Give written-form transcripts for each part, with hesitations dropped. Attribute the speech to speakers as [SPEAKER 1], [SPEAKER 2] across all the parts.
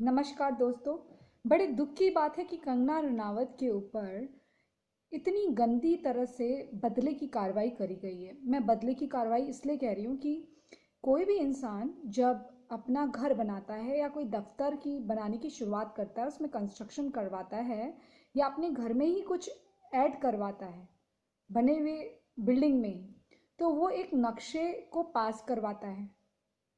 [SPEAKER 1] नमस्कार दोस्तों। बड़े दुख की बात है कि कंगना रनावत के ऊपर इतनी गंदी तरह से बदले की कार्रवाई करी गई है। मैं बदले की कार्रवाई इसलिए कह रही हूँ कि कोई भी इंसान जब अपना घर बनाता है या कोई दफ्तर की बनाने की शुरुआत करता है, उसमें कंस्ट्रक्शन करवाता है या अपने घर में ही कुछ ऐड करवाता है बने हुए बिल्डिंग में ही, तो वो एक नक्शे को पास करवाता है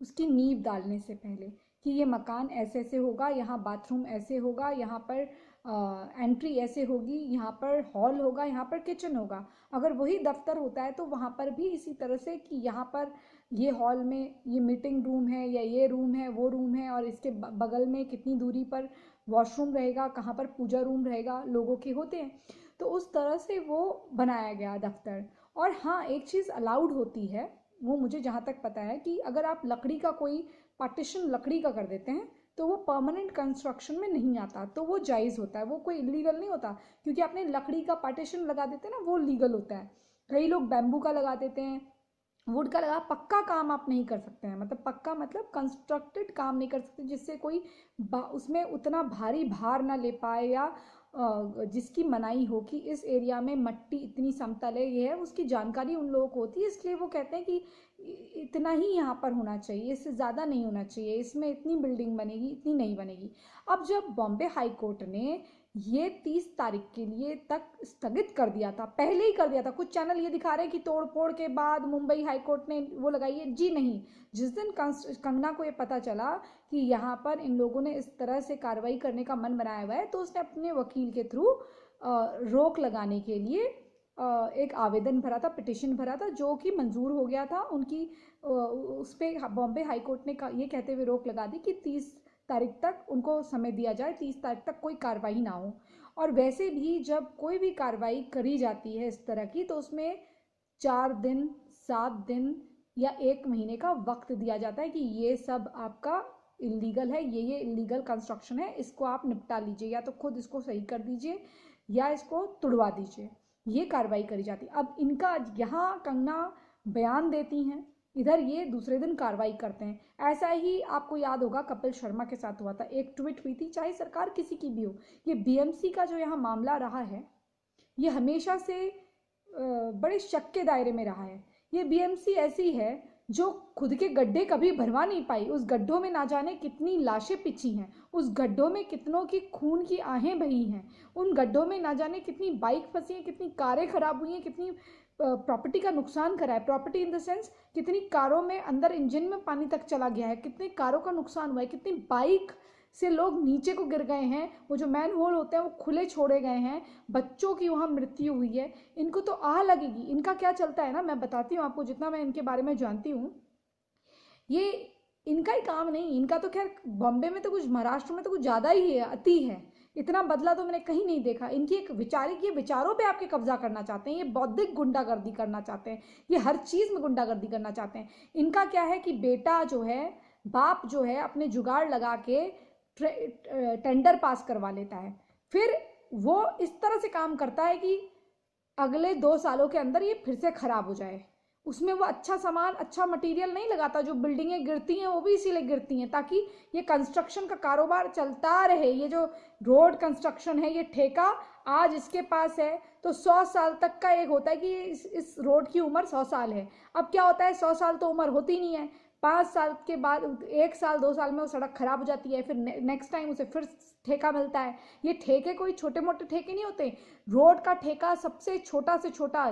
[SPEAKER 1] उसकी नींव डालने से पहले कि ये मकान ऐसे ऐसे होगा, यहाँ बाथरूम ऐसे होगा, यहाँ पर एंट्री ऐसे होगी, यहाँ पर हॉल होगा, यहाँ पर किचन होगा। अगर वही दफ्तर होता है तो वहाँ पर भी इसी तरह से कि यहाँ पर ये हॉल में ये मीटिंग रूम है या ये रूम है वो रूम है और इसके बगल में कितनी दूरी पर वॉशरूम रहेगा, कहाँ पर पूजा रूम रहेगा, लोगों के होते हैं। तो उस तरह से वो बनाया गया दफ्तर। और हाँ, एक चीज़ अलाउड होती है, वो मुझे जहाँ तक पता है कि अगर आप लकड़ी का कोई पार्टीशन लकड़ी का कर देते हैं तो वो परमानेंट कंस्ट्रक्शन में नहीं आता, तो वो जायज़ होता है, वो कोई इलीगल नहीं होता। क्योंकि आपने लकड़ी का पार्टीशन लगा देते हैं ना, वो लीगल होता है। कई लोग बैम्बू का लगा देते हैं, वुड का लगा। पक्का काम आप नहीं कर सकते हैं, मतलब पक्का मतलब कंस्ट्रक्टेड काम नहीं कर सकते जिससे कोई उसमें उतना भारी भार ना ले पाए या जिसकी मनाही हो कि इस एरिया में मट्टी इतनी समतल है, ये है, उसकी जानकारी उन लोगों को होती है। इसलिए वो कहते हैं कि इतना ही यहाँ पर होना चाहिए, इससे ज़्यादा नहीं होना चाहिए, इसमें इतनी बिल्डिंग बनेगी, इतनी नहीं बनेगी। अब जब बॉम्बे हाई कोर्ट ने ये 30 तारीख के लिए तक स्थगित कर दिया था, पहले ही कर दिया था। कुछ चैनल ये दिखा रहे हैं कि तोड़ फोड़ के बाद मुंबई हाई कोर्ट ने वो लगाई है, जी नहीं। जिस दिन कंगना को ये पता चला कि यहाँ पर इन लोगों ने इस तरह से कार्रवाई करने का मन बनाया हुआ है, तो उसने अपने वकील के थ्रू रोक लगाने के लिए एक आवेदन भरा था, पिटिशन भरा था, जो कि मंजूर हो गया था। उनकी उस पर बॉम्बे हाई कोर्ट ने ये कहते हुए रोक लगा दी कि 30 तारीख तक उनको समय दिया जाए, 30 तारीख तक कोई कार्रवाई ना हो। और वैसे भी जब कोई भी कार्रवाई करी जाती है इस तरह की, तो उसमें 4 दिन, 7 दिन या 1 महीने का वक्त दिया जाता है कि ये सब आपका इलीगल है, ये इलीगल कंस्ट्रक्शन है, इसको आप निपटा लीजिए, या तो खुद इसको सही कर दीजिए या इसको तुड़वा दीजिए। ये कार्रवाई करी जाती। अब इनका यहाँ कंगना बयान देती हैं, इधर ये दूसरे दिन कार्रवाई करते हैं। ऐसा ही आपको याद होगा कपिल शर्मा के साथ हुआ था, एक ट्वीट हुई थी, चाहे सरकार किसी की भी हो। ये बीएमसी का जो यहाँ मामला रहा है, ये हमेशा से बड़े शक के दायरे में रहा है। ये बीएमसी ऐसी है जो खुद के गड्ढे कभी भरवा नहीं पाई। उस गड्ढों में ना जाने कितनी लाशें पिची हैं, उस गड्ढों में कितनों की खून की आहें बही हैं, उन गड्ढों में ना जाने कितनी बाइक फंसी हैं, कितनी कारें खराब हुई हैं, कितनी प्रॉपर्टी का नुकसान करा है। प्रॉपर्टी इन द सेंस, कितनी कारों में अंदर इंजन में पानी तक चला गया है, कितनी कारों का नुकसान हुआ है, कितनी बाइक से लोग नीचे को गिर गए हैं, वो जो मैन होल होते हैं वो खुले छोड़े गए हैं, बच्चों की वहाँ मृत्यु हुई है। इनको तो आह लगेगी। इनका क्या चलता है ना, मैं बताती हूँ आपको, जितना मैं इनके बारे में जानती हूँ। ये इनका ही काम नहीं, इनका तो खैर बॉम्बे में तो कुछ, महाराष्ट्र में तो कुछ ज़्यादा ही है, अति है। इतना बदला तो मैंने कहीं नहीं देखा। इनकी एक विचारिक, ये विचारों पे आपके कब्जा करना चाहते हैं, ये बौद्धिक गुंडागर्दी करना चाहते हैं, ये हर चीज़ में गुंडागर्दी करना चाहते हैं। इनका क्या है कि बेटा जो है, बाप जो है, अपने जुगाड़ लगा के टेंडर पास करवा लेता है, फिर वो इस तरह से काम करता है कि अगले 2 सालों के अंदर ये फिर से खराब हो जाए। उसमें वो अच्छा सामान, अच्छा मटेरियल नहीं लगाता। जो बिल्डिंगें गिरती हैं वो भी इसीलिए गिरती हैं ताकि ये कंस्ट्रक्शन का कारोबार चलता रहे। ये जो रोड कंस्ट्रक्शन है, ये ठेका आज इसके पास है तो 100 साल तक का एक होता है कि इस रोड की उम्र 100 साल है। अब क्या होता है, 100 साल तो उम्र होती नहीं है, 5 साल के बाद, 1 साल 2 साल में वो सड़क खराब हो जाती है, फिर नेक्स्ट टाइम उसे फिर ठेका मिलता है। ये ठेके कोई छोटे मोटे ठेके नहीं होते। रोड का ठेका सबसे छोटा से छोटा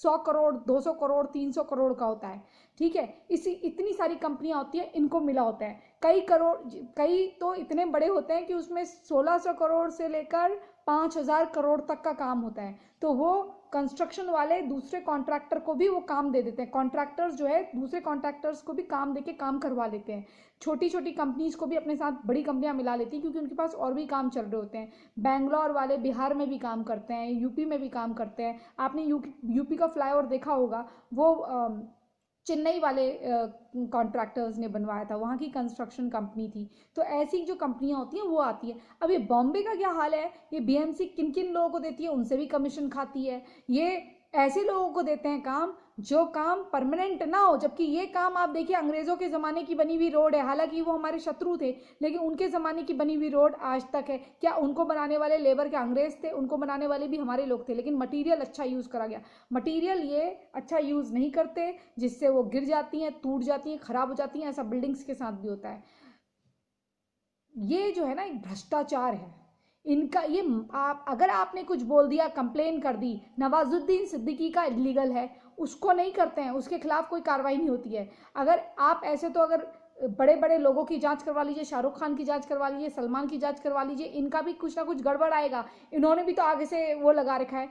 [SPEAKER 1] 100 करोड़, 200 करोड़, 300 करोड़ का होता है। ठीक है, इसी इतनी सारी कंपनियां होती है, इनको मिला होता है कई करोड़। कई तो इतने बड़े होते हैं कि उसमें 1600 करोड़ से लेकर 5000 करोड़ तक का काम होता है। तो वो कंस्ट्रक्शन वाले दूसरे कॉन्ट्रैक्टर को भी वो काम दे देते हैं। कॉन्ट्रैक्टर्स जो है दूसरे कॉन्ट्रैक्टर्स को भी काम देके काम करवा लेते हैं। छोटी छोटी कंपनीज को भी अपने साथ बड़ी कंपनियां मिला लेती हैं, क्योंकि उनके पास और भी काम चल रहे होते हैं। बैंगलोर वाले बिहार में भी काम करते हैं, यूपी में भी काम करते हैं। आपने यूपी का फ्लाईओवर देखा होगा, वो चेन्नई वाले कॉन्ट्रैक्टर्स ने बनवाया था, वहाँ की कंस्ट्रक्शन कंपनी थी। तो ऐसी जो कंपनियां होती हैं वो आती है। अब ये बॉम्बे का क्या हाल है, ये बीएमसी किन किन लोगों को देती है, उनसे भी कमीशन खाती है। ये ऐसे लोगों को देते हैं काम जो काम परमानेंट ना हो। जबकि ये काम आप देखिए, अंग्रेजों के ज़माने की बनी हुई रोड है, हालांकि वो हमारे शत्रु थे, लेकिन उनके ज़माने की बनी हुई रोड आज तक है। क्या उनको बनाने वाले लेबर के अंग्रेज थे? उनको बनाने वाले भी हमारे लोग थे, लेकिन मटीरियल अच्छा यूज़ करा गया। मटीरियल ये अच्छा यूज़ नहीं करते, जिससे वो गिर जाती हैं, टूट जाती हैं, ख़राब हो जाती हैं। ऐसा बिल्डिंग्स के साथ भी होता है। ये जो है ना, एक भ्रष्टाचार है इनका। ये आप अगर आपने कुछ बोल दिया, कंप्लेन कर दी, नवाजुद्दीन सिद्दीकी का इलीगल है, उसको नहीं करते हैं, उसके खिलाफ कोई कार्रवाई नहीं होती है। अगर आप ऐसे, तो अगर बड़े बड़े लोगों की जांच करवा लीजिए, शाहरुख खान की जांच करवा लीजिए, सलमान की जांच करवा लीजिए, इनका भी कुछ ना कुछ गड़बड़ आएगा। इन्होंने भी तो आगे से वो लगा रखा है,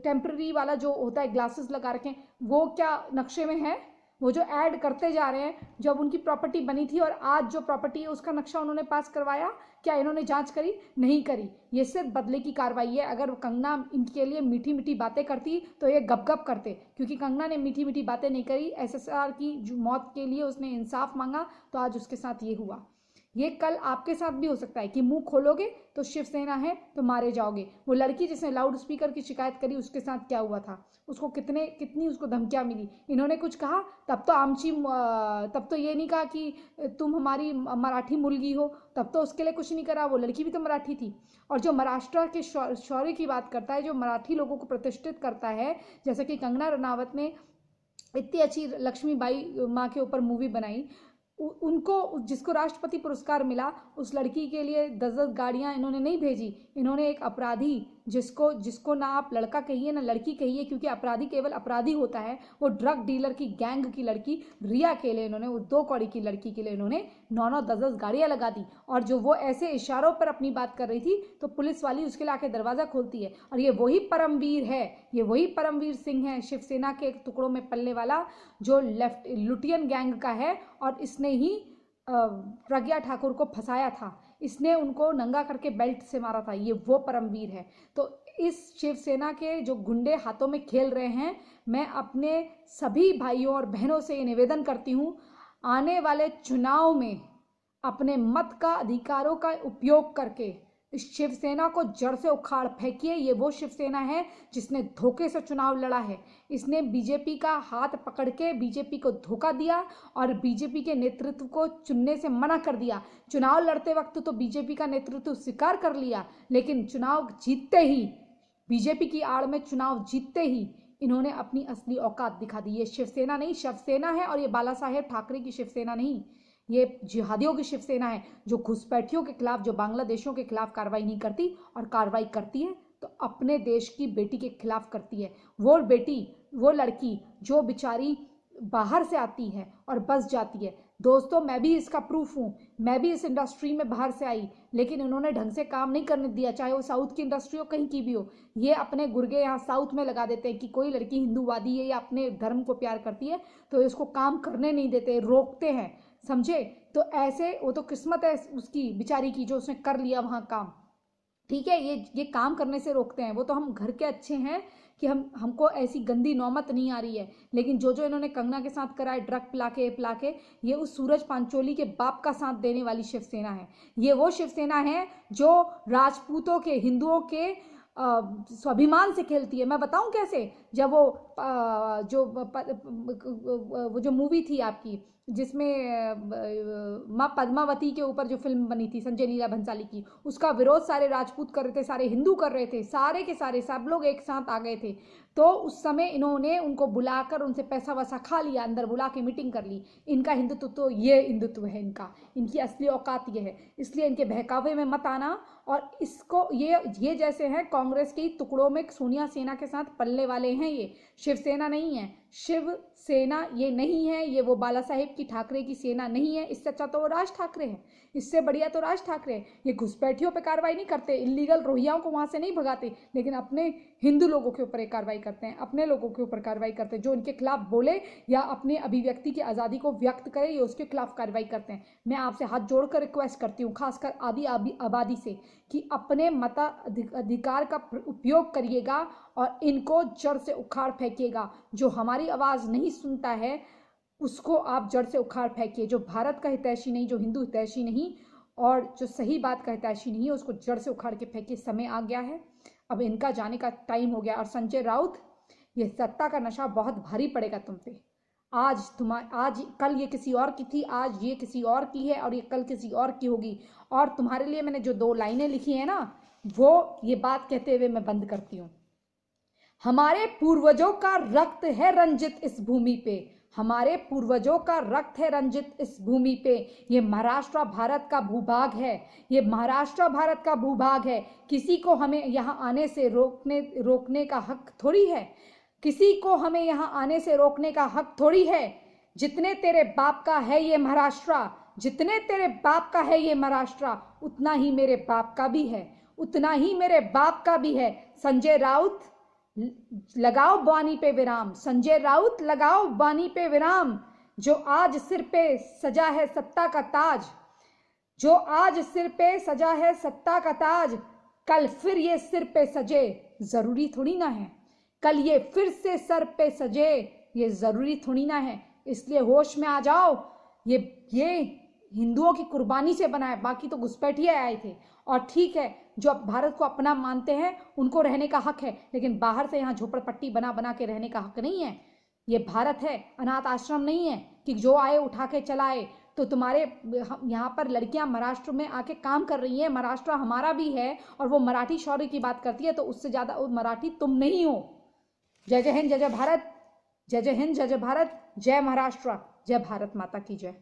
[SPEAKER 1] टेम्पररी वाला जो होता है, ग्लासेस लगा रखे हैं, वो क्या नक्शे में है? वो जो ऐड करते जा रहे हैं, जब उनकी प्रॉपर्टी बनी थी और आज जो प्रॉपर्टी है उसका नक्शा उन्होंने पास करवाया, क्या इन्होंने जांच करी? नहीं करी। ये सिर्फ बदले की कार्रवाई है। अगर कंगना इनके लिए मीठी मीठी बातें करती तो ये गप गप करते, क्योंकि कंगना ने मीठी मीठी बातें नहीं करी। एसएसआर की मौत के लिए उसने इंसाफ मांगा, तो आज उसके साथ ये हुआ। ये कल आपके साथ भी हो सकता है कि मुंह खोलोगे तो शिवसेना है तो मारे जाओगे। वो लड़की जिसने लाउड स्पीकर की शिकायत करी, उसके साथ क्या हुआ था? उसको कितनी उसको धमकियां मिली। इन्होंने कुछ कहा तब तो तब तो ये नहीं कहा कि तुम हमारी मराठी मुलगी हो, तब तो उसके लिए कुछ नहीं करा। वो लड़की भी तो मराठी थी। और जो महाराष्ट्र के शौर्य की बात करता है, जो मराठी लोगों को प्रतिष्ठित करता है, जैसे कि कंगना रनावत ने इतनी अच्छी लक्ष्मीबाई माँ के ऊपर मूवी बनाई, उनको जिसको राष्ट्रपति पुरस्कार मिला, उस लड़की के लिए 10-10 गाड़ियां इन्होंने नहीं भेजी। इन्होंने एक अपराधी, जिसको ना आप लड़का कहिए ना लड़की कहिए, क्योंकि अपराधी केवल अपराधी होता है, वो ड्रग डीलर की गैंग की लड़की रिया के लिए इन्होंने, वो 2 कौड़ी की लड़की के लिए इन्होंने 9-9 10-10 गाड़ियां लगा दी। और जो वो ऐसे इशारों पर अपनी बात कर रही थी, तो पुलिस वाली उसके लिए आके दरवाजा खोलती है। और ये वही परमवीर है, ये वही परमवीर सिंह है, शिवसेना के एक टुकड़ों में पलने वाला, जो लेफ्ट लुटियन गैंग का है। और इसने ही प्रज्ञा ठाकुर को फंसाया था, इसने उनको नंगा करके बेल्ट से मारा था। ये वो परमवीर है। तो इस शिवसेना के जो गुंडे हाथों में खेल रहे हैं, मैं अपने सभी भाइयों और बहनों से ये निवेदन करती हूँ, आने वाले चुनाव में अपने मत का, अधिकारों का उपयोग करके इस शिवसेना को जड़ से उखाड़ फेंकिए। ये वो शिवसेना है जिसने धोखे से चुनाव लड़ा है। इसने बीजेपी का हाथ पकड़ के बीजेपी को धोखा दिया और बीजेपी के नेतृत्व को चुनने से मना कर दिया। चुनाव लड़ते वक्त तो बीजेपी का नेतृत्व स्वीकार कर लिया, लेकिन चुनाव जीतते ही, बीजेपी की आड़ में चुनाव जीतते ही इन्होंने अपनी असली औकात दिखा दी। ये शिवसेना नहीं, शिवसेना है। और ये बाला साहेब ठाकरे की शिवसेना नहीं, ये जिहादियों की शिवसेना है, जो घुसपैठियों के खिलाफ, जो बांग्लादेशियों के खिलाफ कार्रवाई नहीं करती, और कार्रवाई करती है तो अपने देश की बेटी के खिलाफ करती है। वो बेटी, वो लड़की जो बेचारी बाहर से आती है और बस जाती है। दोस्तों, मैं भी इसका प्रूफ हूँ। मैं भी इस इंडस्ट्री में बाहर से आई, लेकिन उन्होंने ढंग से काम नहीं करने दिया, चाहे वो साउथ की इंडस्ट्री हो, कहीं की भी हो। ये अपने गुर्गे यहाँ साउथ में लगा देते हैं कि कोई लड़की हिंदूवादी है या अपने धर्म को प्यार करती है तो इसको काम करने नहीं देते, रोकते हैं, समझे? तो ऐसे, वो तो किस्मत है उसकी बेचारी की जो उसने कर लिया वहाँ काम। ठीक है, ये काम करने से रोकते हैं। वो तो हम घर के अच्छे हैं कि हमको ऐसी गंदी नौमत नहीं आ रही है, लेकिन जो इन्होंने कंगना के साथ करा है, ड्रग पिला के, ये उस सूरज पांचोली के बाप का साथ देने वाली शिवसेना है। ये वो शिवसेना है जो राजपूतों के, हिंदुओं के स्वाभिमान से खेलती है। मैं बताऊं कैसे? जब वो जो मूवी थी आपकी, जिसमें माँ पद्मावती के ऊपर जो फिल्म बनी थी संजय लीला भंसाली की, उसका विरोध सारे राजपूत कर रहे थे, सारे हिंदू कर रहे थे, सारे के सारे सब लोग एक साथ आ गए थे। तो उस समय इन्होंने उनको बुलाकर उनसे पैसा वैसा खा लिया, अंदर बुला के मीटिंग कर ली। इनका हिंदुत्व तो ये हिंदुत्व है, इनकी असली औकात ये है। इसलिए इनके बहकावे में मत आना। और इसको, ये जैसे हैं कांग्रेस के टुकड़ों में सोनिया सेना के साथ पलने वाले हैं। ये शिवसेना नहीं है, शिवसेना ये नहीं है। ये वो बाला साहेब की ठाकरे की सेना नहीं है। इससे अच्छा तो वो राज ठाकरे हैं, इससे बढ़िया तो राज ठाकरे हैं। ये घुसपैठियों पे कार्रवाई नहीं करते, इलीगल रोहिंग्याओं को वहां से नहीं भगाते, लेकिन अपने हिंदू लोगों के ऊपर कार्रवाई करते हैं, अपने लोगों के ऊपर कार्रवाई करते हैं। जो इनके खिलाफ बोले या अपने अभिव्यक्ति की आज़ादी को व्यक्त करे, ये उसके खिलाफ कार्रवाई करते हैं। मैं आपसे हाथ जोड़कर रिक्वेस्ट करती हूँ, खासकर आदि आबादी से, कि अपने मताधिकार का उपयोग करिएगा और इनको जड़ से उखाड़ फेंकिएगा। जो हमारी आवाज़ नहीं सुनता है उसको आप जड़ से उखाड़ फेंकिए। जो भारत का हितैषी नहीं, जो हिंदू हितैषी नहीं, और जो सही बात का हितैषी नहीं है, उसको जड़ से उखाड़ के फेंकिए। समय आ गया है, अब इनका जाने का टाइम हो गया। और संजय राउत, ये सत्ता का नशा बहुत भारी पड़ेगा तुम पे। आज कल ये किसी और की थी, आज ये किसी और की है, और ये कल किसी और की होगी। और तुम्हारे लिए मैंने जो 2 लाइनें लिखी है ना, वो ये बात कहते हुए मैं बंद करती हूँ। हमारे पूर्वजों का रक्त है रंजित इस भूमि पे, हमारे पूर्वजों का रक्त है रंजित इस भूमि पे। ये महाराष्ट्र भारत का भूभाग है, ये महाराष्ट्र भारत का भूभाग है। किसी को हमें यहाँ आने से रोकने का हक थोड़ी है, किसी को हमें यहाँ आने से रोकने का हक थोड़ी है। जितने तेरे बाप का है ये महाराष्ट्र, जितने तेरे बाप का है ये महाराष्ट्र, उतना ही मेरे बाप का भी है, उतना ही मेरे बाप का भी है। संजय राउत, लगाओ बानी पे विराम, संजय राउत लगाओ बानी पे विराम। जो आज सिर पे सजा है सत्ता का ताज, जो आज सिर पे सजा है सत्ता का ताज, कल फिर ये सिर पे सजे जरूरी थोड़ी ना है, कल ये फिर से सर पे सजे ये जरूरी थोड़ी ना है। इसलिए होश में आ जाओ। ये हिंदुओं की कुर्बानी से बना है, बाकी तो घुसपैठिए आए थे। और ठीक है, जो भारत को अपना मानते हैं उनको रहने का हक है, लेकिन बाहर से यहाँ झोपड़पट्टी बना बना के रहने का हक नहीं है। ये भारत है, अनाथ आश्रम नहीं है कि जो आए उठा के चलाए। तो तुम्हारे यहाँ पर लड़कियां महाराष्ट्र में आके काम कर रही हैं, महाराष्ट्र हमारा भी है, और वो मराठी शौर्य की बात करती है, तो उससे ज़्यादा मराठी तुम नहीं हो। जय जय हिंद, जय जय भारत, जय जय हिंद, जय जय भारत, जय महाराष्ट्र, जय भारत माता की जय।